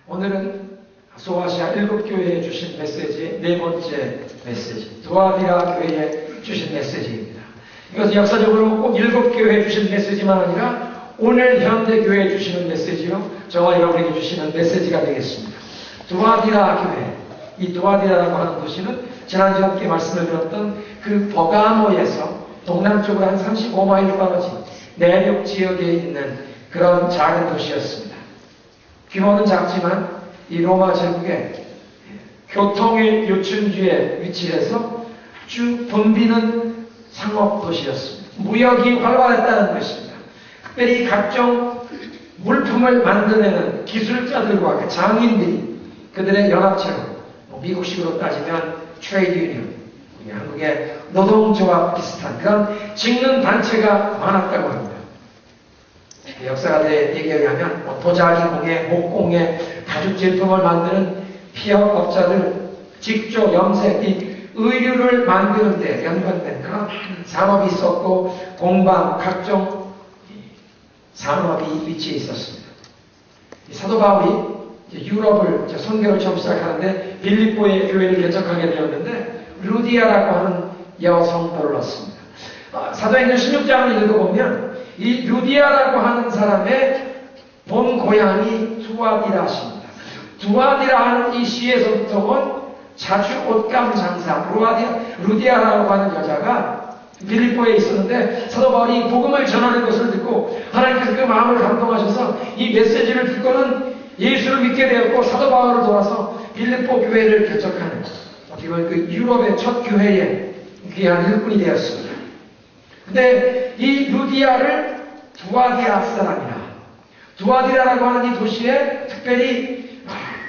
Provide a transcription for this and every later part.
오늘은 소아시아 7교회에 주신 메시지의 네 번째 메시지, 두아디라 교회에 주신 메시지입니다. 이것은 역사적으로 꼭 7교회에 주신 메시지만 아니라 오늘 현대교회에 주시는 메시지로 저와 여러분에게 주시는 메시지가 되겠습니다. 두아디라 교회, 이 두아디라라고 하는 도시는 지난주에 함께 말씀을 드렸던 그 버가모에서 동남쪽으로 한 35마일 떨어진 내륙 지역에 있는 그런 작은 도시였습니다. 규모는 작지만 이 로마 제국의 교통의 요충지에 위치해서 쭉 붐비는 상업 도시였습니다. 무역이 활발했다는 것입니다. 특별히 각종 물품을 만들어내는 기술자들과 그 장인들이 그들의 연합체로, 미국식으로 따지면 트레이드 유니언, 한국의 노동조합 비슷한 그런 직능 단체가 많았다고 합니다. 역사가들의 얘기에 의하면 도자기 공예, 목공예, 가죽 제품을 만드는 피혁업자들, 직조, 염색, 이 의류를 만드는 데 연관된 그런 산업이 있었고 공방, 각종 산업이 위치해 있었습니다. 사도 바울이 유럽을 선교를 처음 시작하는데 빌립보의 교회를 개척하게 되었는데 루디아라고 하는 여성들을 넣습니다. 사도행전 16장을 읽어보면 이 루디아라고 하는 사람의 본 고향이 두아디라십니다. 두아디라 하는 이 시에서부터 온 자주 옷감 장사 루디아라고 하는 여자가 빌립보에 있었는데 사도 바울이 복음을 전하는 것을 듣고 하나님께서 그 마음을 감동하셔서 이 메시지를 듣고는 예수를 믿게 되었고 사도 바울을 도와서 빌립보 교회를 개척하는 어떻게 보면 그 유럽의 첫 교회의 귀한 일꾼이 되었습니다. 근데 이 루디아를 두아디라 사람이라, 두아디라라고 하는 이 도시에 특별히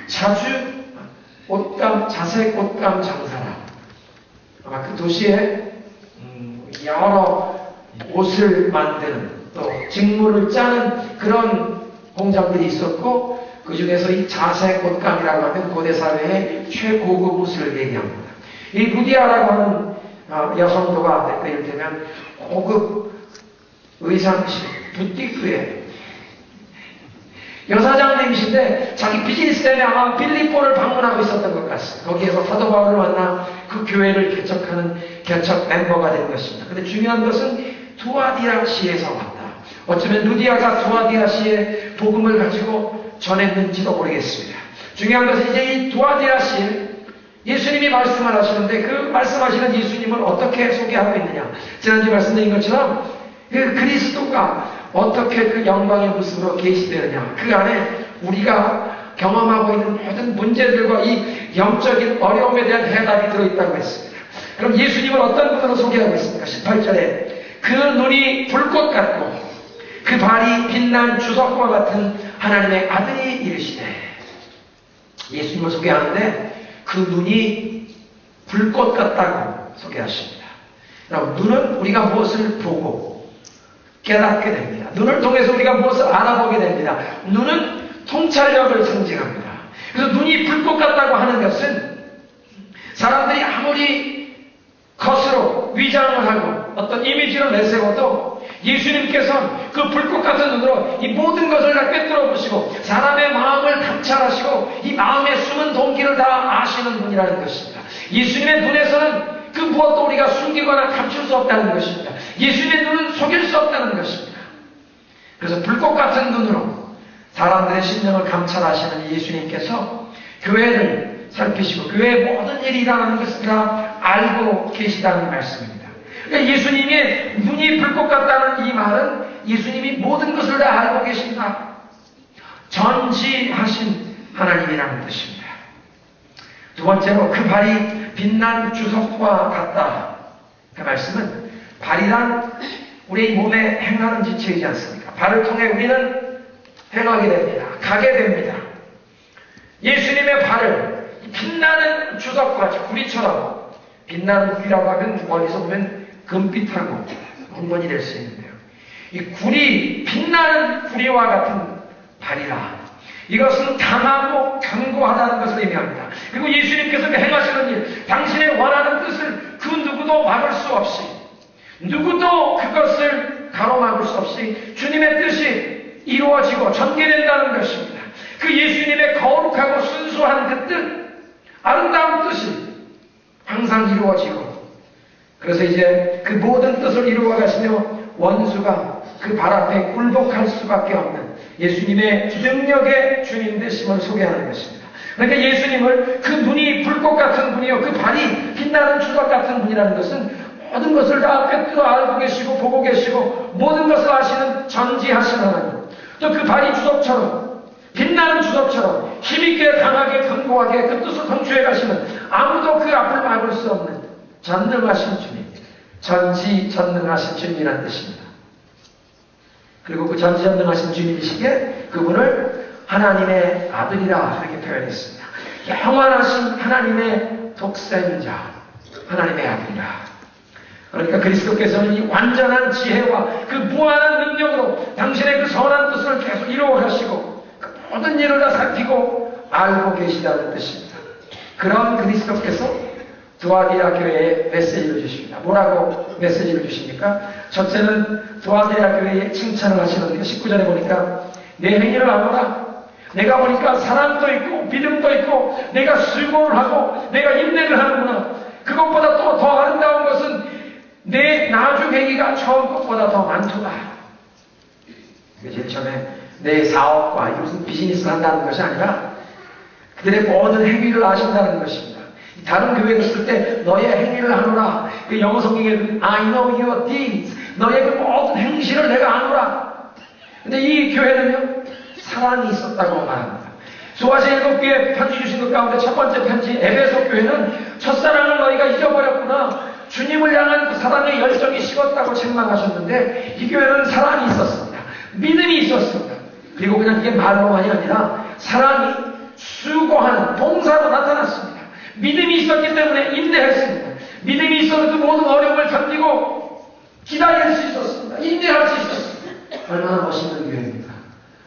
자주 옷감, 자색 옷감 장사라, 아마 그 도시에 여러 옷을 만드는 또 직물을 짜는 그런 공장들이 있었고 그 중에서 이 자색 옷감이라고 하면 고대 사회의 최고급 옷을 얘기합니다. 이 루디아라고 하는 여성도가 이를테면 고급 의상실, 부티크에 여사장님이신데 자기 비즈니스 때문에 아마 빌립보를 방문하고 있었던 것 같습니다. 거기에서 사도 바울을 만나 그 교회를 개척하는 개척 멤버가 된 것입니다. 근데 중요한 것은 두아디라 시에서 왔다. 어쩌면 루디아가 두아디라 시에 복음을 가지고 전했는지도 모르겠습니다. 중요한 것은 이제 이 두아디라 시에 예수님이 말씀을 하시는데 그 말씀하시는 예수님을 어떻게 소개하고 있느냐. 지난주에 말씀드린 것처럼 그 그리스도가 어떻게 그 영광의 모습으로 계시되느냐. 그 안에 우리가 경험하고 있는 모든 문제들과 이 영적인 어려움에 대한 해답이 들어있다고 했습니다. 그럼 예수님을 어떤 분으로 소개하고 있습니까? 18절에 그 눈이 불꽃 같고 그 발이 빛난 주석과 같은 하나님의 아들이 이르시되, 예수님을 소개하는데 그 눈이 불꽃 같다고 소개하십니다. 그럼 눈은 우리가 무엇을 보고 깨닫게 됩니다. 눈을 통해서 우리가 무엇을 알아보게 됩니다. 눈은 통찰력을 상징합니다. 그래서 눈이 불꽃 같다고 하는 것은 사람들이 아무리 겉으로 위장을 하고 어떤 이미지를 내세워도 예수님께서 그 불꽃 같은 눈으로 이 모든 것을 다 꿰뚫어 보시고 사람의 마음을 감찰하시고 이 마음의 숨은 동기를 다 아시는 분이라는 것입니다. 예수님의 눈에서는 그 무엇도 우리가 숨기거나 감출 수 없다는 것입니다. 예수님의 눈은 속일 수 없다는 것입니다. 그래서 불꽃 같은 눈으로 사람들의 심령을 감찰하시는 예수님께서 교회를 살피시고 교회의 모든 일이 일어나는 것을 다 알고 계시다는 말씀입니다. 그러니까 예수님의 눈이 불꽃 같다는 이 말은 예수님이 모든 것을 다 알고 계신다. 전지하신 하나님이라는 뜻입니다. 두 번째로 그 발이 빛난 주석과 같다. 그 말씀은 발이란 우리 몸에 행하는 지체이지 않습니까? 발을 통해 우리는 행하게 됩니다. 가게 됩니다. 예수님의 발을 빛나는 주석과 구리처럼, 빛나는 구리라고 하면 멀리서 보면 금빛하고 흥건이 될 수 있는데요. 이 구리, 빛나는 구리와 같은 발이라. 이것은 강하고 견고하다는 것을 의미합니다. 그리고 예수님께서 행하시는 일, 당신의 원하는 뜻을 그 누구도 막을 수 없이, 누구도 그것을 가로막을 수 없이 주님의 뜻이 이루어지고 전개된다는 것입니다. 그 예수님의 거룩하고 순수한 그 뜻, 아름다운 뜻이 항상 이루어지고, 그래서 이제 그 모든 뜻을 이루어 가시며 원수가 그 발 앞에 굴복할 수밖에 없는 예수님의 능력의 주님 되심을 소개하는 것입니다. 그러니까 예수님을 그 눈이 불꽃 같은 분이요, 그 발이 빛나는 주석 같은 분이라는 것은 모든 것을 다 꿰뚫어 알고 계시고 보고 계시고 모든 것을 아시는 전지하신 하나님, 또 그 발이 주석처럼 빛나는 주석처럼 힘있게 강하게 견고하게 그 뜻을 성취해 가시는 아무도 그 앞을 막을 수 없는 전능하신 주님, 전지전능하신 주님이라는 뜻입니다. 그리고 그 전지전능하신 주님이시기에 그분을 하나님의 아들이라 이렇게 표현했습니다. 영원하신 하나님의 독생자, 하나님의 아들이라. 그러니까 그리스도께서는 이 완전한 지혜와 그 무한한 능력으로 당신의 그 선한 뜻을 계속 이루어 가시고 그 모든 일을 다 살피고 알고 계시다는 뜻입니다. 그런 그리스도께서 두아디라 교회에 메시지를 주십니다. 뭐라고 메시지를 주십니까? 첫째는 두아디라 교회에 칭찬을 하시는데 19절에 보니까 내 행위를 알아라. 내가 보니까 사랑도 있고 믿음도 있고 내가 수고를 하고 내가 인내를 하는구나. 그것보다 또 더 아름다운 것은 내 나중 행위가 처음 것보다 더 많도다. 제일 처음에 내 사업과 무슨 비즈니스를 한다는 것이 아니라 그들의 모든 행위를 아신다는 것입니다. 다른 교회에 있을 때 너의 행위를 아노라. 그 영어 성경에는 I know your deeds. 너의 그 모든 행실을 내가 아노라. 근데 이 교회는요, 사랑이 있었다고 말합니다. 소아시 7교회 편지 주신 것 가운데 첫 번째 편지 에베소 교회는 첫사랑을 너희가 잊어버렸구나. 주님을 향한 그 사랑의 열정이 식었다고 책망하셨는데 이 교회는 사랑이 있었습니다. 믿음이 있었습니다. 그리고 그냥 이게 말로만이 아니라 사랑이 수고하는 봉사로 나타났습니다. 믿음이 있었기 때문에 인내했습니다. 믿음이 있어서 그 모든 어려움을 견디고 기다릴 수 있었습니다. 인내할 수 있었습니다. 얼마나 멋있는 교회입니까?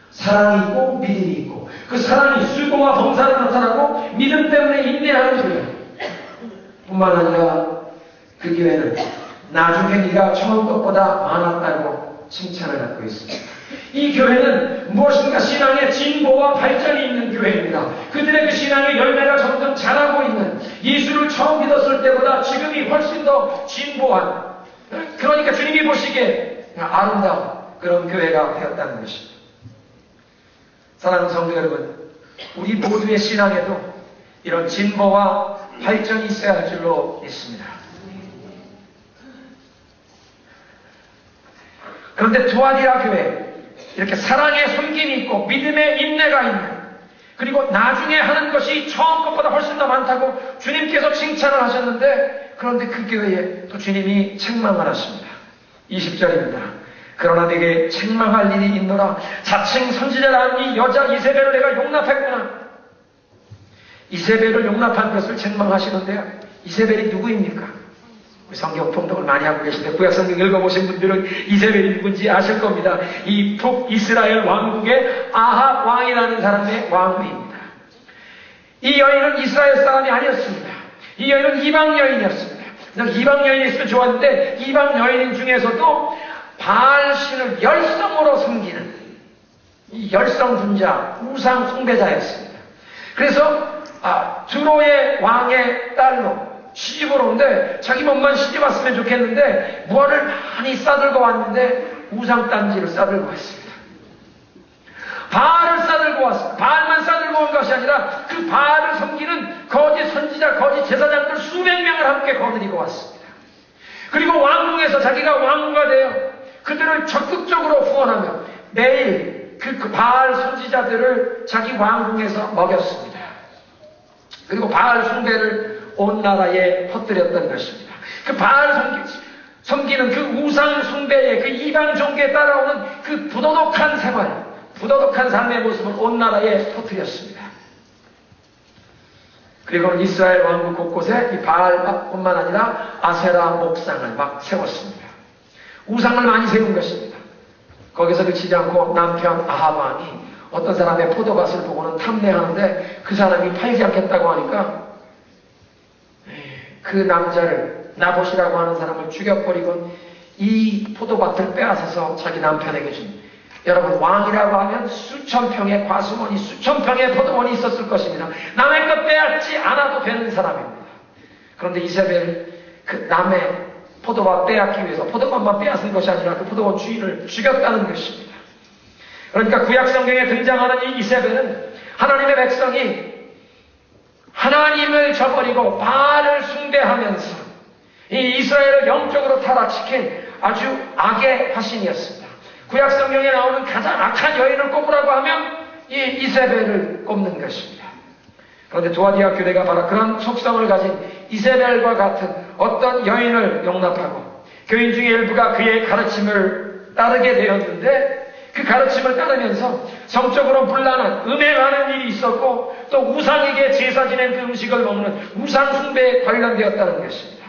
사랑이 있고 믿음이 있고 그 사랑이 수고와 봉사로 나타나고 믿음 때문에 인내하는 교회 뿐만 아니라 그 교회는 나중 행위가 처음 것보다 많았다고 칭찬을 받고 있습니다. 이 교회는 무엇인가 신앙의 진보와 발전이 있는 교회입니다. 그들의 그 신앙의 열매가 점점 자라고 있는, 예수를 처음 믿었을 때보다 지금이 훨씬 더 진보한, 그러니까 주님이 보시기에 아름다운 그런 교회가 되었다는 것입니다. 사랑하는 성도 여러분, 우리 모두의 신앙에도 이런 진보와 발전이 있어야 할 줄로 믿습니다. 그런데 두아디라 교회, 이렇게 사랑의 섬김이 있고 믿음의 인내가 있는, 그리고 나중에 하는 것이 처음 것보다 훨씬 더 많다고 주님께서 칭찬을 하셨는데, 그런데 그 교회에 또 주님이 책망을 하십니다. 20절입니다. 그러나 내게 책망할 일이 있노라. 자칭 선지자라는 이 여자 이세벨을 내가 용납했구나. 이세벨을 용납한 것을 책망하시는데요, 이세벨이 누구입니까? 성경 통독을 많이 하고 계신데 구약성경 읽어보신 분들은 이세벨이 누군지 아실 겁니다. 이 북이스라엘 왕국의 아합 왕이라는 사람의 왕후입니다. 이 여인은 이스라엘 사람이 아니었습니다. 이 여인은 이방 여인이었습니다. 이방 여인이 있으면 좋았는데 이방 여인 중에서도 바알신을 열성으로 섬기는 이 열성분자, 우상 숭배자였습니다. 그래서 두로의 왕의 딸로 시집을 오는데 자기 몸만 시집 왔으면 좋겠는데 무화를 많이 싸들고 왔는데 우상단지를 싸들고 왔습니다. 바알을 싸들고 왔습니다. 바알만 싸들고 온 것이 아니라 그 바알을 섬기는 거짓 선지자, 거짓 제사장들 수백 명을 함께 거느리고 왔습니다. 그리고 왕궁에서 자기가 왕후가 되어 그들을 적극적으로 후원하며 매일 그 바알 선지자들을 자기 왕궁에서 먹였습니다. 그리고 바알 숭배를 온 나라에 퍼뜨렸던 것입니다. 그 바알 섬기는 그 우상 숭배의 그 이방 종교에 따라오는 그 부도덕한 생활, 부도덕한 삶의 모습을 온 나라에 퍼뜨렸습니다. 그리고 이스라엘 왕국 곳곳에 이 바알뿐만 아니라 아세라 목상을 막 세웠습니다. 우상을 많이 세운 것입니다. 거기서 그치지 않고 남편 아합 왕이 어떤 사람의 포도밭을 보고는 탐내하는데 그 사람이 팔지 않겠다고 하니까 그 남자를 나봇이라고 하는 사람을 죽여버리고 이 포도밭을 빼앗아서 자기 남편에게 준 여러분, 왕이라고 하면 수천 평의 과수원이, 수천 평의 포도원이 있었을 것입니다. 남의 것 빼앗지 않아도 되는 사람입니다. 그런데 이세벨, 그 남의 포도밭 빼앗기 위해서 포도원만 빼앗은 것이 아니라 그 포도원 주인을 죽였다는 것입니다. 그러니까 구약 성경에 등장하는 이 이세벨은 하나님의 백성이 하나님을 저버리고 바알을 숭배하면서 이 이스라엘을 영적으로 타락시킨 아주 악의 화신이었습니다. 구약 성경에 나오는 가장 악한 여인을 꼽으라고 하면 이 이세벨을 꼽는 것입니다. 그런데 두아디아 교회가 바로 그런 속성을 가진 이세벨과 같은 어떤 여인을 용납하고 교인 중에 일부가 그의 가르침을 따르게 되었는데, 그 가르침을 따르면서 성적으로 문란한 음행하는 일이 있었고, 또 우상에게 제사 지낸 그 음식을 먹는 우상 숭배에 관련되었다는 것입니다.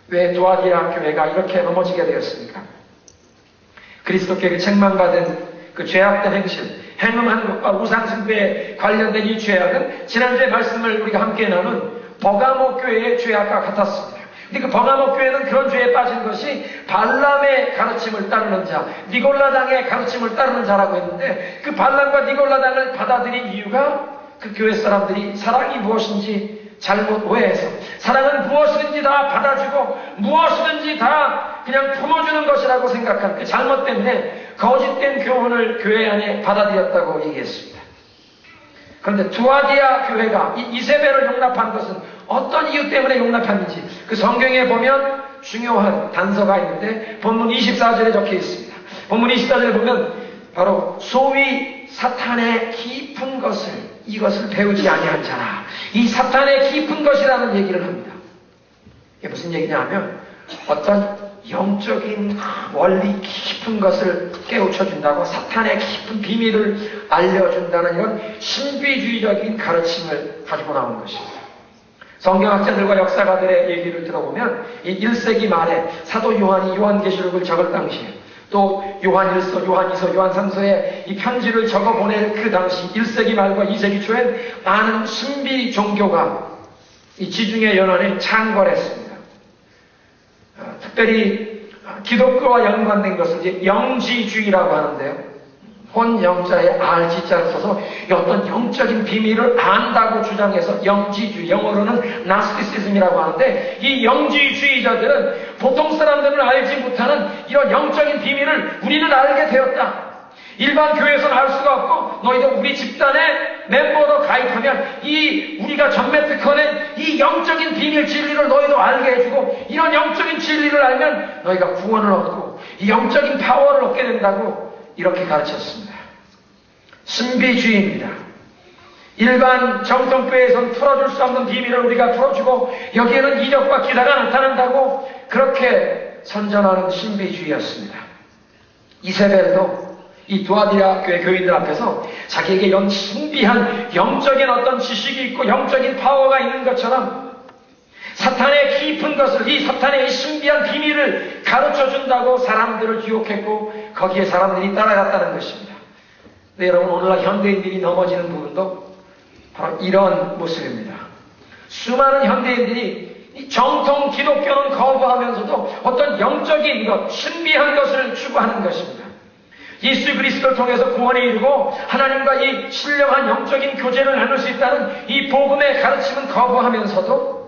왜 두아디아 교회가 이렇게 넘어지게 되었습니까? 그리스도께 책망받은 그 죄악된 행실, 행음하는 것과 우상 숭배에 관련된 이 죄악은 지난주에 말씀을 우리가 함께 나눈 버가모 교회의 죄악과 같았습니다. 근데 그 버가모 교회는 그런 죄에 빠진 것이 발람의 가르침을 따르는 자, 니골라당의 가르침을 따르는 자라고 했는데, 그 발람과 니골라당을 받아들인 이유가 그 교회 사람들이 사랑이 무엇인지 잘못 오해해서, 사랑은 무엇이든지 다 받아주고 무엇이든지 다 그냥 품어주는 것이라고 생각한 그 잘못 때문에 거짓된 교훈을 교회 안에 받아들였다고 얘기했습니다. 그런데 두아디아 교회가 이 이세벨을 용납한 것은 어떤 이유 때문에 용납했는지 그 성경에 보면 중요한 단서가 있는데, 본문 24절에 적혀 있습니다. 본문 24절에 보면 바로 소위 사탄의 깊은 것을, 이것을 배우지 아니한 자라, 이 사탄의 깊은 것이라는 얘기를 합니다. 이게 무슨 얘기냐 하면 어떤 영적인 원리 깊은 것을 깨우쳐준다고, 사탄의 깊은 비밀을 알려준다는 이런 신비주의적인 가르침을 가지고 나오는 것입니다. 성경학자들과 역사가들의 얘기를 들어보면 이 1세기 말에 사도 요한이 요한계시록을 적을 당시에, 또 요한 1서, 요한 2서, 요한 3서에 이 편지를 적어 보낼 그 당시 1세기 말과 2세기 초엔 많은 신비 종교가 이 지중해 연안에 창궐했습니다. 특별히 기독교와 연관된 것을 이제 영지주의라고 하는데요. 혼영자에 RG자를 써서 어떤 영적인 비밀을 안다고 주장해서 영지주의, 영어로는 나스티시즘이라고 하는데, 이 영지주의자들은 보통 사람들은 알지 못하는 이런 영적인 비밀을 우리는 알게 되었다. 일반 교회에서는 알 수가 없고, 너희도 우리 집단의 멤버로 가입하면 이 우리가 전매 특허낸 이 영적인 비밀 진리를 너희도 알게 해주고, 이런 영적인 진리를 알면 너희가 구원을 얻고 이 영적인 파워를 얻게 된다고 이렇게 가르쳤습니다. 신비주의입니다. 일반 정통교회에서는 풀어줄 수 없는 비밀을 우리가 풀어주고, 여기에는 이적과 기사가 나타난다고 그렇게 선전하는 신비주의였습니다. 이세벨도 이 두아디아 교회 교인들 앞에서 자기에게 신비한 영적인 어떤 지식이 있고 영적인 파워가 있는 것처럼 사탄의 깊은 것을, 이 사탄의 신비한 비밀을 가르쳐준다고 사람들을 유혹했고, 거기에 사람들이 따라갔다는 것입니다. 네, 여러분, 오늘날 현대인들이 넘어지는 부분도 바로 이런 모습입니다. 수많은 현대인들이 이 정통 기독교는 거부하면서도 어떤 영적인 것, 신비한 것을 추구하는 것입니다. 예수 그리스도를 통해서 구원에 이르고 하나님과 이 신령한 영적인 교제를 나눌 수 있다는 이 복음의 가르침은 거부하면서도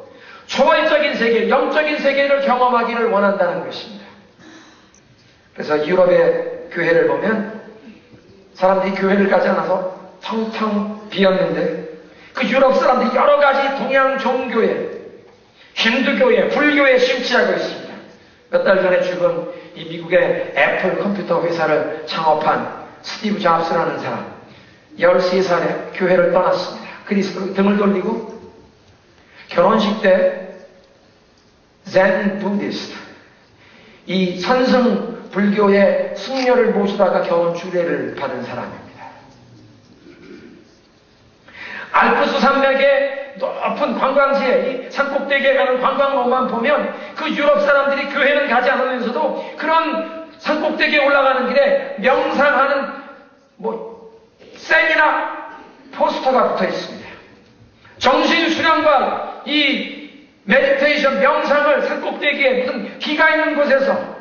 초월적인 세계, 영적인 세계를 경험하기를 원한다는 것입니다. 그래서 유럽의 교회를 보면 사람들이 교회를 가지 않아서 텅텅 비었는데, 그 유럽 사람들이 여러 가지 동양 종교에, 힌두교에, 불교에 심취하고 있습니다. 몇 달 전에 죽은 이 미국의 애플 컴퓨터 회사를 창업한 스티브 잡스라는 사람, 13살에 교회를 떠났습니다. 그리스도 등을 돌리고 결혼식 때 젠 부디스트, 이 선승 불교의 승려를 모시다가 결혼 주례를 받은 사람입니다. 알프스 산맥의 높은 관광지에, 이 산꼭대기에 가는 관광로만 보면 그 유럽 사람들이 교회는 가지 않으면서도 그런 산꼭대기에 올라가는 길에 명상하는 세미나 포스터가 붙어 있습니다. 정신 수련과 이 메디테이션, 명상을 산꼭대기에 무슨 기가 있는 곳에서,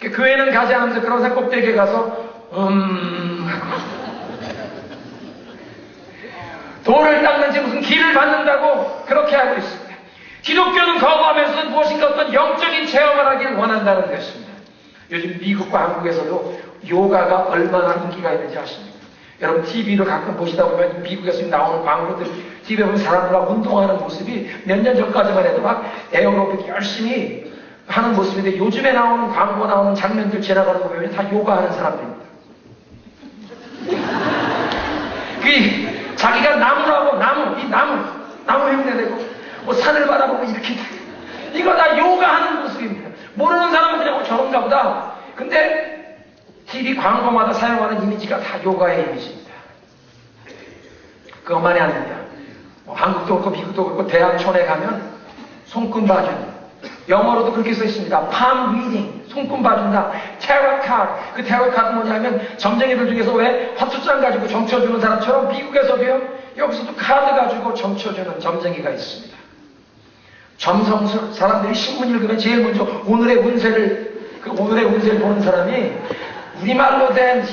교회는 가지 않으면서 그런 산꼭대기에 가서 돌을 닦는지 무슨 길을 받는다고 그렇게 하고 있습니다. 기독교는 거부하면서도 무엇인가 어떤 영적인 체험을 하길 원한다는 것입니다. 요즘 미국과 한국에서도 요가가 얼마나 인기가 있는지 아십니까? 여러분 TV로 가끔 보시다 보면 미국에서 나오는 광고들 TV에 보면 사람들하고 운동하는 모습이 몇 년 전까지만 해도 막 에어로빅 열심히 하는 모습인데 요즘에 나오는 광고 나오는 장면들 지나가는 거 보면 다 요가하는 사람들입니다. 자기가 나무라고 나무 흉내내고 뭐 산을 바라보고 이렇게 이거 다 요가하는 모습입니다. 모르는 사람은 그냥 저런가 보다. 근데 TV 광고마다 사용하는 이미지가 다 요가의 이미지입니다. 그것만이 아닙니다. 뭐 한국도 그렇고 미국도 그렇고 대학촌에 가면 손금 봐주는 영어로도 그렇게 써 있습니다. palm reading, 손금 봐준다. tarot card, 그 tarot card 뭐냐면 점쟁이들 중에서 왜 화투장 가지고 점쳐주는 사람처럼 미국에서도요, 여기서도 카드 가지고 점쳐주는 점쟁이가 있습니다. 점성술, 사람들이 신문 읽으면 제일 먼저 오늘의 운세를 보는 사람이 우리말로 된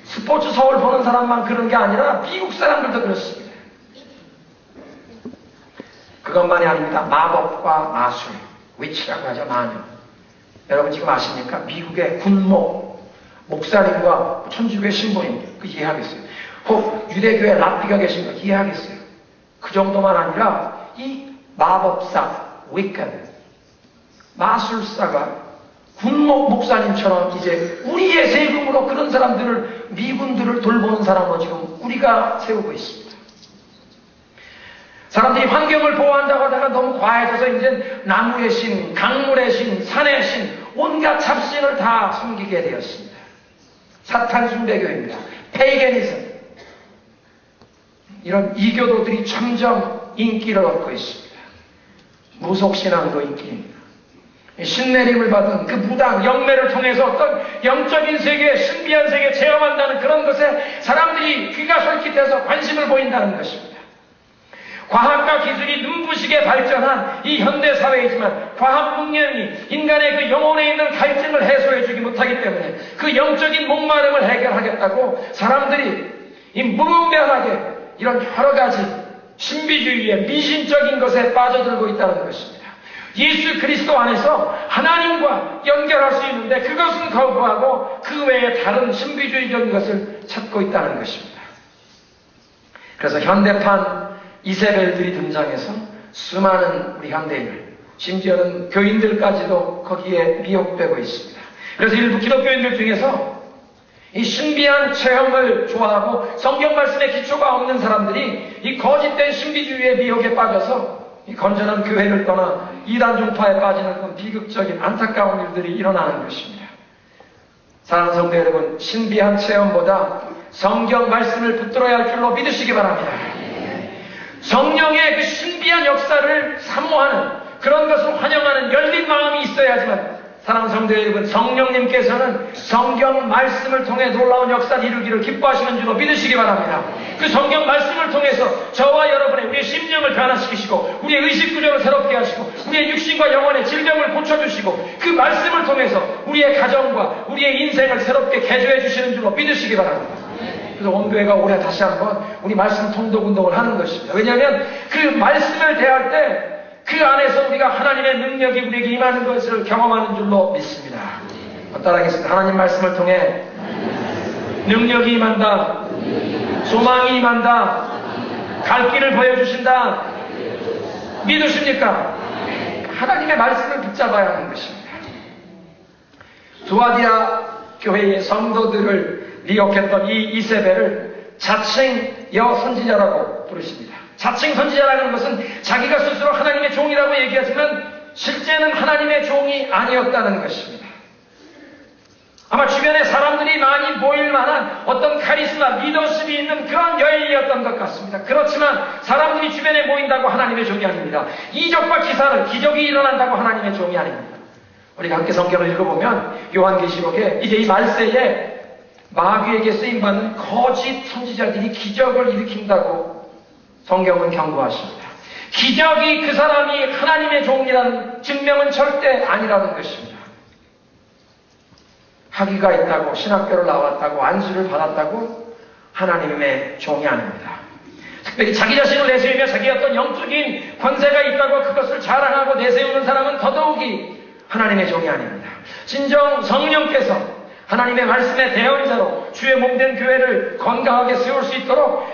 스포츠 서울 보는 사람만 그런 게 아니라 미국 사람들도 그렇습니다. 그것만이 아닙니다. 마법과 마술, 위치라고 하죠, 마녀. 여러분 지금 아십니까? 미국의 목사님과 천주교의 신부님, 그 이해하겠어요? 혹 유대교의 랍비가 계신 거 이해하겠어요? 그 정도만 아니라 이 마법사, 위칸, 마술사가 군목 목사님처럼 이제 우리의 세금으로 그런 사람들을, 미군들을 돌보는 사람으로 지금 우리가 세우고 있습니다. 사람들이 환경을 보호한다고 하다가 너무 과해져서 이제 나무의 신, 강물의 신, 산의 신, 온갖 잡신을 다 섬기게 되었습니다. 사탄 숭배교입니다. 페이게니즘. 이런 이교도들이 점점 인기를 얻고 있습니다. 무속신앙도 인기입니다. 신내림을 받은 그 무당, 영매를 통해서 어떤 영적인 세계, 신비한 세계 체험한다는 그런 것에 사람들이 귀가 솔깃해서 관심을 보인다는 것입니다. 과학과 기술이 눈부시게 발전한 이 현대사회이지만 과학 문명이 인간의 그 영혼에 있는 갈증을 해소해주지 못하기 때문에 그 영적인 목마름을 해결하겠다고 사람들이 이 무분별하게 이런 여러 가지 신비주의의 미신적인 것에 빠져들고 있다는 것입니다. 예수 그리스도 안에서 하나님과 연결할 수 있는데 그것은 거부하고 그 외에 다른 신비주의적인 것을 찾고 있다는 것입니다. 그래서 현대판 이세벨들이 등장해서 수많은 우리 현대인을, 심지어는 교인들까지도 거기에 미혹되고 있습니다. 그래서 일부 기독교인들 중에서 이 신비한 체험을 좋아하고 성경 말씀에 기초가 없는 사람들이 이 거짓된 신비주의의 미혹에 빠져서 이 건전한 교회를 떠나 이단 종파에 빠지는 그런 비극적인 안타까운 일들이 일어나는 것입니다. 사랑하는 성도 여러분, 신비한 체험보다 성경 말씀을 붙들어야 할 줄로 믿으시기 바랍니다. 성령의 그 신비한 역사를 사모하는 그런 것을 환영하는 열린 마음이 있어야지만, 사랑하는 성도 여러분, 성령님께서는 성경 말씀을 통해 놀라운 역사를 이루기를 기뻐하시는 줄로 믿으시기 바랍니다. 그 성경 말씀을 통해서 저와 여러분의 우리의 심령을 변화시키시고 우리의 의식구조를 새롭게 하시고 우리의 육신과 영혼의 질병을 고쳐주시고 그 말씀을 통해서 우리의 가정과 우리의 인생을 새롭게 개조해 주시는 줄로 믿으시기 바랍니다. 그래서 온교회가 올해 다시 한번 우리 말씀 통독 운동을 하는 것입니다. 왜냐하면 그 말씀을 대할 때 그 안에서 우리가 하나님의 능력이 우리에게 임하는 것을 경험하는 줄로 믿습니다. 따라하겠습니다. 하나님 말씀을 통해 능력이 임한다. 소망이 임한다. 갈 길을 보여주신다. 믿으십니까? 하나님의 말씀을 붙잡아야 하는 것입니다. 두아디라 교회의 성도들을 미혹했던 이 이세벨을 자칭 여선지자라고 부르십니다. 자칭 선지자라는 것은 자기가 스스로 하나님의 종이라고 얘기하지만 실제는 하나님의 종이 아니었다는 것입니다. 아마 주변에 사람들이 많이 모일 만한 어떤 카리스마, 리더십이 있는 그런 여인이었던 것 같습니다. 그렇지만 사람들이 주변에 모인다고 하나님의 종이 아닙니다. 이적과 기적이 일어난다고 하나님의 종이 아닙니다. 우리가 함께 성경을 읽어보면 요한계시록에 이제 이 말세에 마귀에게 쓰임받는 거짓 선지자들이 기적을 일으킨다고 성경은 경고하십니다. 기적이 그 사람이 하나님의 종이라는 증명은 절대 아니라는 것입니다. 학위가 있다고, 신학교를 나왔다고, 안수를 받았다고 하나님의 종이 아닙니다. 특별히 자기 자신을 내세우며 자기 어떤 영적인 권세가 있다고 그것을 자랑하고 내세우는 사람은 더더욱이 하나님의 종이 아닙니다. 진정 성령께서 하나님의 말씀의 대언자로 주의 몸된 교회를 건강하게 세울 수 있도록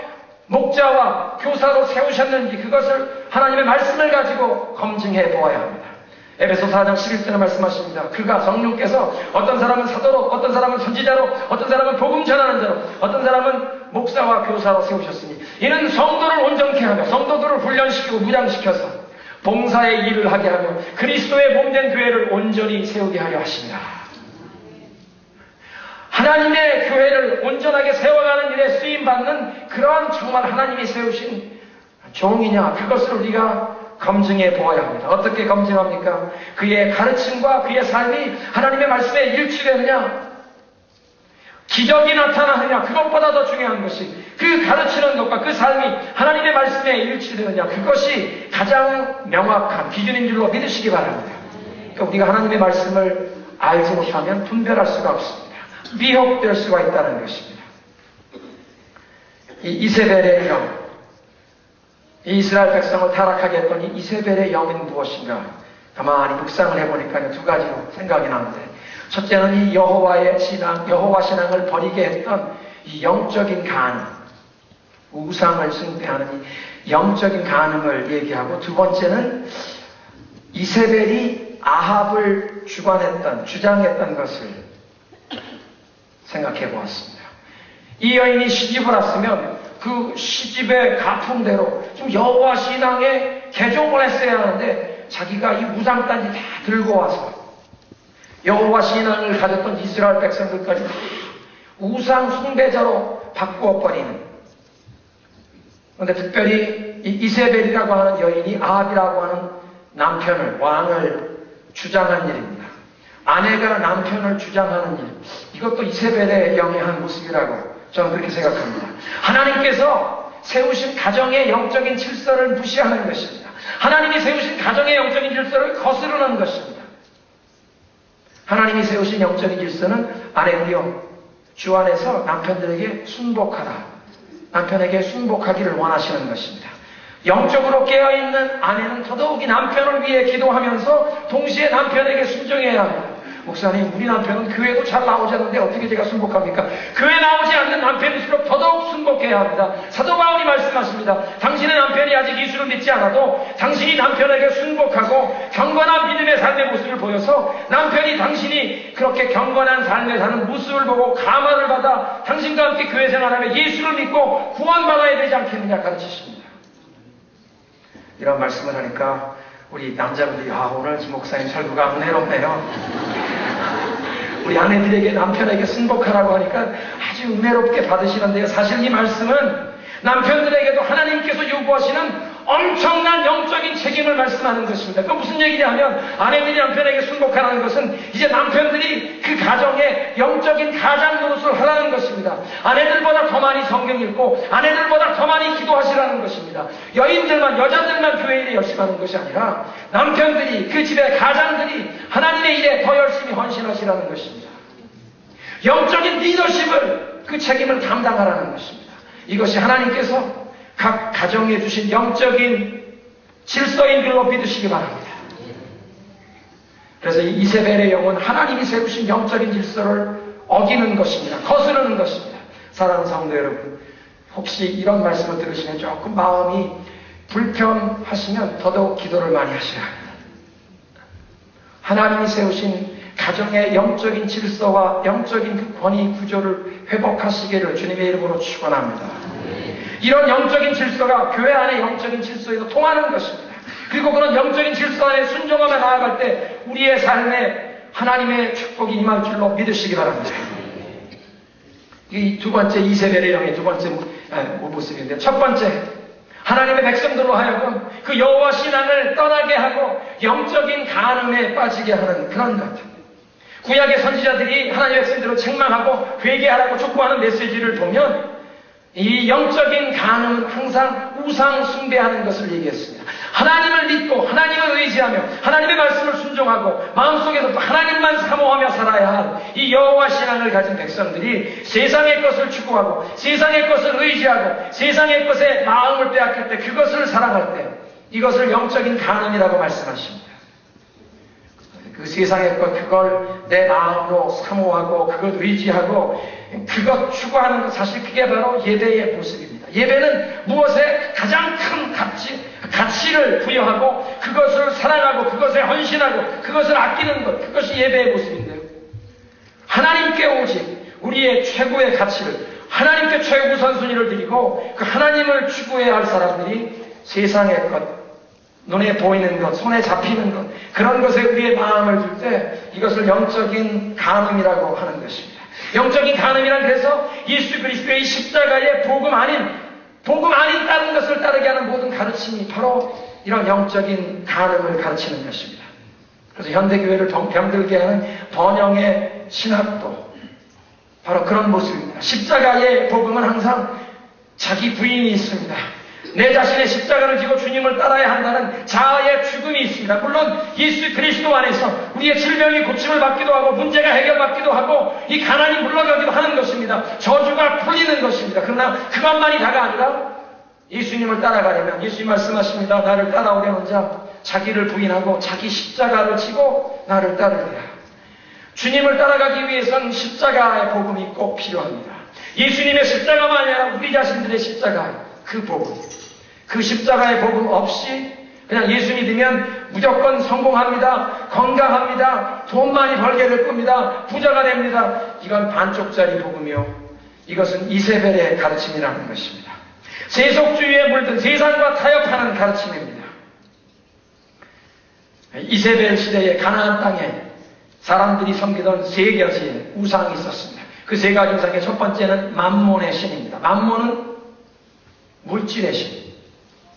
목자와 교사로 세우셨는지 그것을 하나님의 말씀을 가지고 검증해 보아야 합니다. 에베소 4장 11절에 말씀하십니다. 그가 성령께서 어떤 사람은 사도로, 어떤 사람은 선지자로, 어떤 사람은 복음 전하는 자로, 어떤 사람은 목사와 교사로 세우셨으니 이는 성도를 온전케 하며 성도들을 훈련시키고 무장시켜서 봉사의 일을 하게 하며 그리스도의 몸된 교회를 온전히 세우게 하려 하십니다. 하나님의 교회를 온전하게 세워가는 일에 쓰임받는 그러한 정말 하나님이 세우신 종이냐, 그것을 우리가 검증해 보아야 합니다. 어떻게 검증합니까? 그의 가르침과 그의 삶이 하나님의 말씀에 일치되느냐, 기적이 나타나느냐, 그것보다 더 중요한 것이 그 가르치는 것과 그 삶이 하나님의 말씀에 일치되느냐, 그것이 가장 명확한 기준인 줄로 믿으시기 바랍니다. 그러니까 우리가 하나님의 말씀을 알지 못하면 분별할 수가 없습니다. 미혹될 수가 있다는 것입니다. 이 이세벨의 영, 이스라엘 백성을 타락하게 했던 이 이세벨의 영은 무엇인가? 가만히 묵상을 해보니까 두 가지로 생각이 나는데, 첫째는 이 여호와 신앙을 버리게 했던 이 영적인 간음, 우상을 숭배하는 이 영적인 간음을 얘기하고, 두 번째는 이세벨이 아합을 주장했던 것을 생각해 보았습니다. 이 여인이 시집을 왔으면 그 시집의 가풍대로 좀 여호와 신앙에 개종을 했어야 하는데 자기가 이 우상단지 다 들고 와서 여호와 신앙을 가졌던 이스라엘 백성들까지 다 우상 숭배자로 바꾸어버리는, 그런데 특별히 이 이세벨이라고 하는 여인이 아합이라고 하는 남편을, 왕을 주장한 일입니다. 아내가 남편을 주장하는 일, 이것도 이세벨의 영의 한 모습이라고 저는 그렇게 생각합니다. 하나님께서 세우신 가정의 영적인 질서를 무시하는 것입니다. 하나님이 세우신 가정의 영적인 질서를 거스르는 것입니다. 하나님이 세우신 영적인 질서는 아내들이여 주 안에서 남편들에게 순복하라, 남편에게 순복하기를 원하시는 것입니다. 영적으로 깨어있는 아내는 더더욱이 남편을 위해 기도하면서 동시에 남편에게 순종해야 합니다. 목사님, 우리 남편은 교회도 잘 나오지 않는데 어떻게 제가 순복합니까? 교회 나오지 않는 남편일수록 더더욱 순복해야 합니다. 사도 바울이 말씀하십니다. 당신의 남편이 아직 예수를 믿지 않아도 당신이 남편에게 순복하고 경건한 믿음의 삶의 모습을 보여서 남편이 당신이 그렇게 경건한 삶에 사는 모습을 보고 감화를 받아 당신과 함께 교회 생활하며 예수를 믿고 구원받아야 되지 않겠느냐 가르치십니다. 이런 말씀을 하니까 우리 남자분들이 오늘 김 목사님 설교가 은혜롭네요. 우리 아내들에게 남편에게 순복하라고 하니까 아주 은혜롭게 받으시는데요. 사실 이 말씀은 남편들에게도 하나님께서 요구하시는 엄청난 영적인 책임을 말씀하는 것입니다. 그건 무슨 얘기냐 하면 아내들이 남편에게 순복하라는 것은 이제 남편들이 그 가정에 영적인 가장 노릇을 하라는 것입니다. 아내들보다 더 많이 성경 읽고 아내들보다 더 많이 기도하시라는 것입니다. 여자들만 교회 일에 열심히 하는 것이 아니라 남편들이, 그 집의 가장들이 하나님의 일에 더 열심히 헌신하시라는 것입니다. 영적인 리더십을, 그 책임을 감당하라는 것입니다. 이것이 하나님께서 각 가정에 주신 영적인 질서인 줄로 믿으시기 바랍니다. 그래서 이 이세벨의 영은 하나님이 세우신 영적인 질서를 어기는 것입니다. 거스르는 것입니다. 사랑하는 성도 여러분, 혹시 이런 말씀을 들으시면 조금 마음이 불편하시면 더더욱 기도를 많이 하셔야 합니다. 하나님이 세우신 가정의 영적인 질서와 영적인 그 권위 구조를 회복하시기를 주님의 이름으로 축원합니다. 이런 영적인 질서가 교회 안의 영적인 질서에도 통하는 것입니다. 그리고 그런 영적인 질서 안에 순종하며 나아갈 때 우리의 삶에 하나님의 축복이 임할 줄로 믿으시기 바랍니다. 이 두 번째 이세벨의 영의 두 번째 모습인데, 첫 번째 하나님의 백성들로 하여금 그 여호와 신앙을 떠나게 하고 영적인 간음에 빠지게 하는 그런 것. 구약의 선지자들이 하나님의 백성들을 책망하고 회개하라고 촉구하는 메시지를 보면 이 영적인 간음은 항상 우상 숭배하는 것을 얘기했습니다. 하나님을 믿고 하나님을 의지하며 하나님의 말씀을 순종하고 마음속에서 하나님만 사모하며 살아야 할 이 여호와 신앙을 가진 백성들이 세상의 것을 추구하고 세상의 것을 의지하고 세상의 것에 마음을 빼앗길 때, 그것을 사랑할 때, 이것을 영적인 간음이라고 말씀하십니다. 그 세상의 것, 그걸 내 마음으로 사모하고 그것 의지하고 그것 추구하는 것, 사실 그게 바로 예배의 모습입니다. 예배는 무엇에 가장 큰 가치를 부여하고 그것을 사랑하고 그것에 헌신하고 그것을 아끼는 것, 그것이 예배의 모습인데요. 하나님께 오직 우리의 최고의 가치를, 하나님께 최우선순위를 드리고 그 하나님을 추구해야 할 사람들이 세상의 것, 눈에 보이는 것, 손에 잡히는 것, 그런 것에 우리의 마음을 둘 때 이것을 영적인 간음이라고 하는 것입니다. 영적인 간음이란, 그래서 예수 그리스도의 십자가의 복음 아닌 다른 것을 따르게 하는 모든 가르침이 바로 이런 영적인 간음을 가르치는 것입니다. 그래서 현대교회를 병들게 하는 번영의 신학도 바로 그런 모습입니다. 십자가의 복음은 항상 자기 부인이 있습니다. 내 자신의 십자가를 지고 주님을 따라야 한다는 자아의 죽음이 있습니다. 물론 예수 그리스도 안에서 우리의 질병이 고침을 받기도 하고 문제가 해결받기도 하고 이 가난이 물러가기도 하는 것입니다. 저주가 풀리는 것입니다. 그러나 그것만이 다가 아니라 예수님을 따라가려면 예수님 말씀하십니다. 나를 따라오려는 자 자기를 부인하고 자기 십자가를 지고 나를 따르리라. 주님을 따라가기 위해서는 십자가의 복음이 꼭 필요합니다. 예수님의 십자가만 아니라 우리 자신들의 십자가, 그 복음, 그 십자가의 복음 없이 그냥 예수 믿으면 무조건 성공합니다, 건강합니다, 돈 많이 벌게 될 겁니다, 부자가 됩니다. 이건 반쪽짜리 복음이요, 이것은 이세벨의 가르침이라는 것입니다. 세속주의에 물든 세상과 타협하는 가르침입니다. 이세벨 시대의 가나안 땅에 사람들이 섬기던 세 가지의 우상이 있었습니다. 그 세 가지 우상의 첫 번째는 만몬의 신입니다. 만몬은 물질의 신,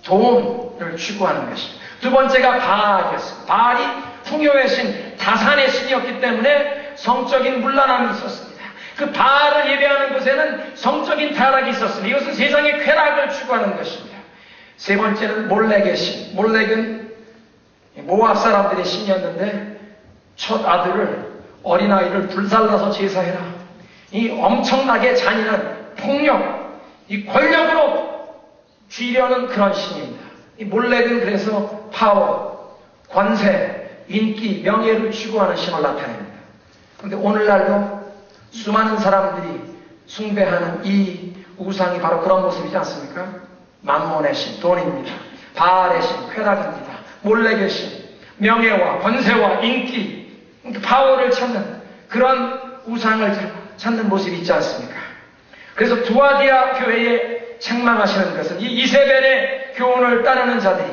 돈을 추구하는 것입니다. 두 번째가 바알이었습니다. 바알이 풍요의 신, 다산의 신이었기 때문에 성적인 문란함이 있었습니다. 그 바알을 예배하는 곳에는 성적인 타락이 있었습니다. 이것은 세상의 쾌락을 추구하는 것입니다. 세 번째는 몰렉의 신. 몰렉은 모압 사람들의 신이었는데 첫 아들을, 어린아이를 불살라서 제사해라. 이 엄청나게 잔인한 폭력, 이 권력으로 쥐려는 그런 신입니다. 이 몰렉은 그래서 파워, 권세, 인기, 명예를 추구하는 신을 나타냅니다. 그런데 오늘날도 수많은 사람들이 숭배하는 이 우상이 바로 그런 모습이지 않습니까? 만몬의 신, 돈입니다. 바알의 신, 쾌락입니다. 몰렉의 신, 명예와 권세와 인기, 파워를 찾는 그런 우상을 찾는 모습이 있지 않습니까? 그래서 두아디아 교회에 책망하시는 것은 이 이세벨의 교훈을 따르는 자들이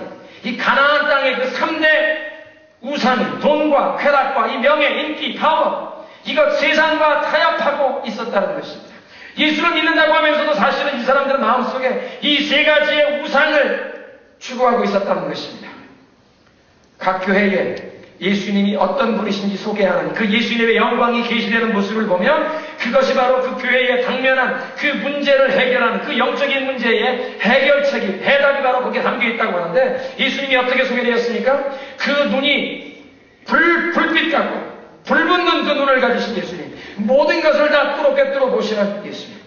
이 가나안 땅의 그 3대 우상이 돈과 쾌락과 이 명예, 인기, 파워, 이것 세상과 타협하고 있었다는 것입니다. 예수를 믿는다고 하면서도 사실은 이 사람들 마음속에 이 세 가지의 우상을 추구하고 있었다는 것입니다. 각 교회에 예수님이 어떤 분이신지 소개하는 그 예수님의 영광이 계시되는 모습을 보면 그것이 바로 그 교회에 당면한 그 문제를 해결하는 그 영적인 문제의 해결책이, 해답이 바로 거기에 담겨 있다고 하는데, 예수님이 어떻게 소개되었습니까? 그 눈이 불빛 같고 불 붙는 그 눈을 가지신 예수님, 모든 것을 다 뚫어 보시는 예수님,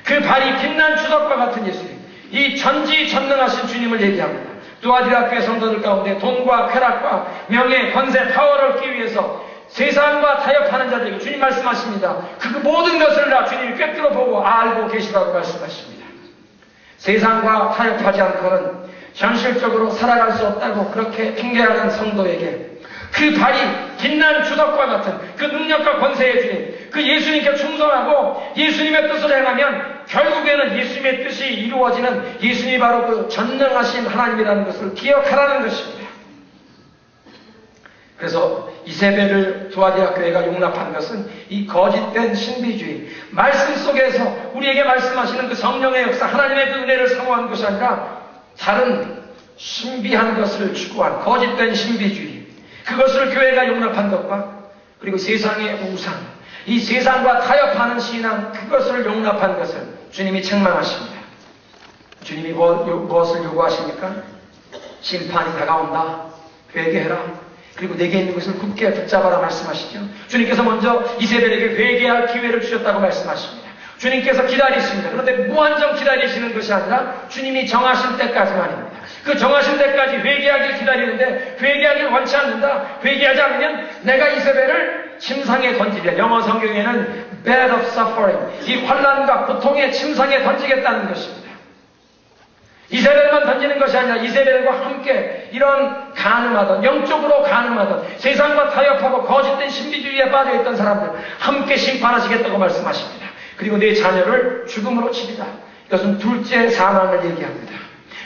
그 발이 빛난 주석과 같은 예수님, 이 전지전능하신 주님을 얘기합니다. 두아디라 교회 성도들 가운데 돈과 쾌락과 명예, 권세, 파워를 얻기 위해서 세상과 타협하는 자들에게 주님 말씀하십니다. 그 모든 것을 다 주님이 꿰뚫어 보고 알고 계시다고 말씀하십니다. 세상과 타협하지 않고는 현실적으로 살아갈 수 없다고 그렇게 핑계하는 성도에게 그 발이 빛난 주석과 같은 그 능력과 권세의 주님, 그 예수님께 충성하고 예수님의 뜻을 행하면 결국에는 예수님의 뜻이 이루어지는, 예수님이 바로 그 전능하신 하나님이라는 것을 기억하라는 것입니다. 그래서 이세벨을 두아디아 교회가 용납한 것은 이 거짓된 신비주의, 말씀 속에서 우리에게 말씀하시는 그 성령의 역사, 하나님의 그 은혜를 사모한 것이 아니라 다른 신비한 것을 추구한 거짓된 신비주의, 그것을 교회가 용납한 것과 그리고 세상의 우상, 이 세상과 타협하는 신앙, 그것을 용납한 것을 주님이 책망하십니다. 주님이 무엇을 요구하십니까? 심판이 다가온다. 회개해라. 그리고 내게 있는 것을 굳게 붙잡아라 말씀하시죠. 주님께서 먼저 이세벨에게 회개할 기회를 주셨다고 말씀하십니다. 주님께서 기다리십니다. 그런데 무한정 기다리시는 것이 아니라 주님이 정하신 때까지만입니다. 그 정하신 때까지 회개하길 기다리는데 회개하길 원치 않는다. 회개하지 않으면 내가 이세벨을 침상에 던지랴. 영어 성경에는 bed of suffering, 이 환난과 고통의 침상에 던지겠다는 것입니다. 이세벨만 던지는 것이 아니라 이세벨과 함께 이런 간음하던, 영적으로 간음하던, 세상과 타협하고 거짓된 신비주의에 빠져있던 사람들 함께 심판하시겠다고 말씀하십니다. 그리고 내 자녀를 죽음으로 치리라. 이것은 둘째 사망을 얘기합니다.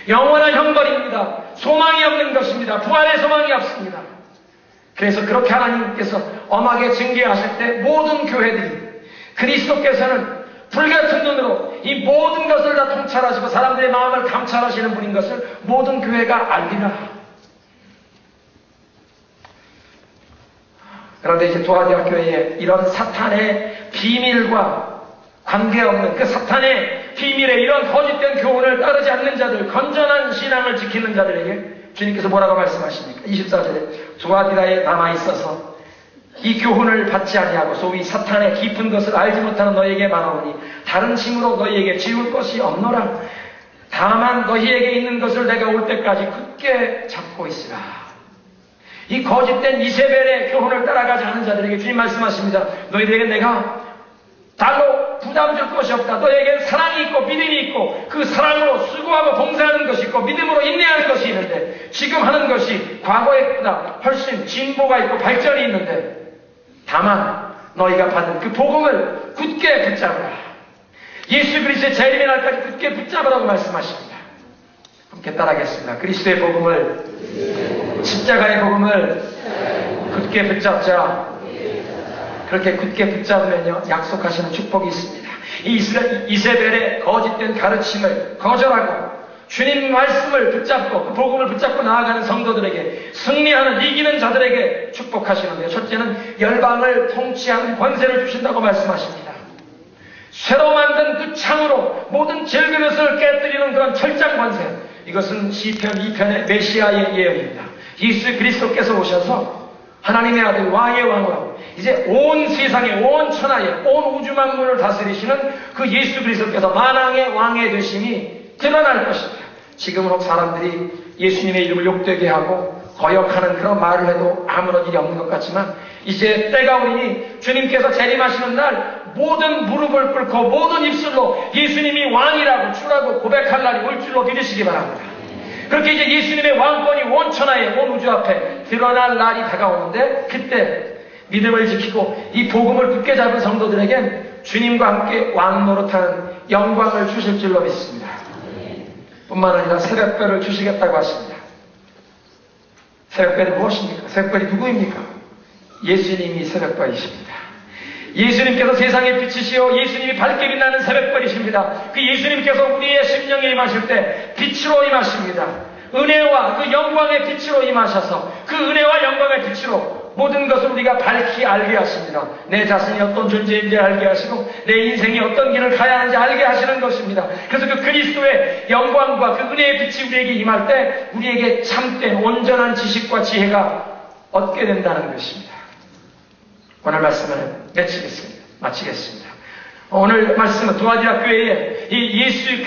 영원한 형벌입니다. 소망이 없는 것입니다. 부활의 소망이 없습니다. 그래서 그렇게 하나님께서 엄하게 징계하실 때 모든 교회들이 그리스도께서는 불같은 눈으로 이 모든 것을 다 통찰하시고 사람들의 마음을 감찰하시는 분인 것을 모든 교회가 알리라. 그런데 이제 도아디아 교회에 이런 사탄의 비밀과 관계없는 그 사탄의 비밀에 이런 거짓된 교훈을 따르지 않는 자들, 건전한 신앙을 지키는 자들에게 주님께서 뭐라고 말씀하십니까? 24절에 도아디아에 남아있어서 이 교훈을 받지 아니하고 소위 사탄의 깊은 것을 알지 못하는 너희에게 말하오니 다른 힘으로 너희에게 지울 것이 없노라. 다만 너희에게 있는 것을 내가 올 때까지 굳게 잡고 있으라. 이 거짓된 이세벨의 교훈을 따라가지 않은 자들에게 주님 말씀하십니다. 너희들에게 내가 달로 부담 줄 것이 없다. 너희에겐 사랑이 있고 믿음이 있고 그 사랑으로 수고하고 봉사하는 것이 있고 믿음으로 인내하는 것이 있는데 지금 하는 것이 과거에보다 훨씬 진보가 있고 발전이 있는데 다만 너희가 받은 그 복음을 굳게 붙잡으라. 예수 그리스도의 재림의 날까지 굳게 붙잡으라고 말씀하십니다. 함께 따라하겠습니다. 그리스도의 복음을, 십자가의 복음을 굳게 붙잡자. 그렇게 굳게 붙잡으면요 약속하시는 축복이 있습니다. 이 이세벨의 거짓된 가르침을 거절하고 주님 말씀을 붙잡고 그 복음을 붙잡고 나아가는 성도들에게, 승리하는 이기는 자들에게 축복하시는데요. 첫째는 열방을 통치하는 권세를 주신다고 말씀하십니다. 새로 만든 그 창으로 모든 질그릇을 깨뜨리는 그런 철장 권세, 이것은 시편 2편의 메시아의 예언입니다. 예수 그리스도께서 오셔서 하나님의 아들 왕의 왕으로 이제 온 세상에, 온 천하에, 온 우주 만물을 다스리시는 그 예수 그리스도께서 만왕의 왕의 되심이 드러날 것입니다. 지금은 혹 사람들이 예수님의 이름을 욕되게 하고 거역하는 그런 말을 해도 아무런 일이 없는 것 같지만 이제 때가 오리니 주님께서 재림하시는 날 모든 무릎을 꿇고 모든 입술로 예수님이 왕이라고 주라고 고백할 날이 올 줄로 믿으시기 바랍니다. 그렇게 이제 예수님의 왕권이 온 천하에, 온 우주 앞에 드러날 날이 다가오는데 그때 믿음을 지키고 이 복음을 굳게 잡은 성도들에겐 주님과 함께 왕 노릇하는 영광을 주실 줄로 믿습니다. 뿐만 아니라 새벽별을 주시겠다고 하십니다. 새벽별이 무엇입니까? 새벽별이 누구입니까? 예수님이 새벽별이십니다. 예수님께서 세상의 빛이시오 예수님이 밝게 빛나는 새벽별이십니다. 그 예수님께서 우리의 심령에 임하실 때 빛으로 임하십니다. 은혜와 그 영광의 빛으로 임하셔서 그 은혜와 영광의 빛으로 모든 것을 우리가 밝히 알게 하십니다. 내 자신이 어떤 존재인지 알게 하시고 내 인생이 어떤 길을 가야 하는지 알게 하시는 것입니다. 그래서 그 그리스도의 영광과 그 은혜의 빛이 우리에게 임할 때 우리에게 참된 온전한 지식과 지혜가 얻게 된다는 것입니다. 오늘 말씀을 마치겠습니다. 오늘 말씀은 도아디아 교회에 이 예수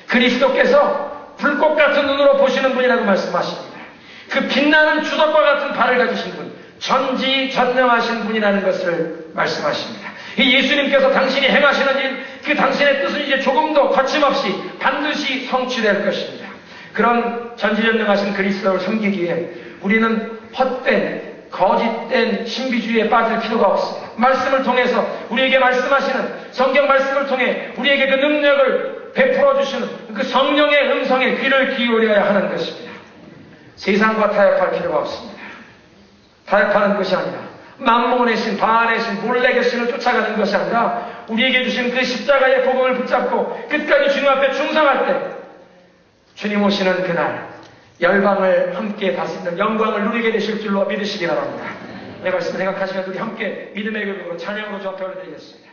그리스도께서 불꽃 같은 눈으로 보시는 분이라고 말씀하십니다. 그 빛나는 주석과 같은 발을 가지신 분, 전지전능하신 분이라는 것을 말씀하십니다. 이 예수님께서 당신이 행하시는 일, 그 당신의 뜻은 이제 조금도 거침없이 반드시 성취될 것입니다. 그런 전지전능하신 그리스도를 섬기기 위해 우리는 헛된 거짓된 신비주의에 빠질 필요가 없습니다. 말씀을 통해서 우리에게 말씀하시는 성경 말씀을 통해 우리에게 그 능력을 베풀어 주시는 그 성령의 음성에 귀를 기울여야 하는 것입니다. 세상과 타협할 필요가 없습니다. 타협하는 것이 아니라 만몬의 신, 바알의 신, 몰렉의 신을 쫓아가는 것이 아니라 우리에게 주신 그 십자가의 복음을 붙잡고 끝까지 주님 앞에 충성할 때 주님 오시는 그날 열방을 함께 다스리는 영광을 누리게 되실 줄로 믿으시기 바랍니다. 내 말씀을 생각하시면 우리 함께 믿음의 교육으로 찬양으로 주 앞에 올려드리겠습니다.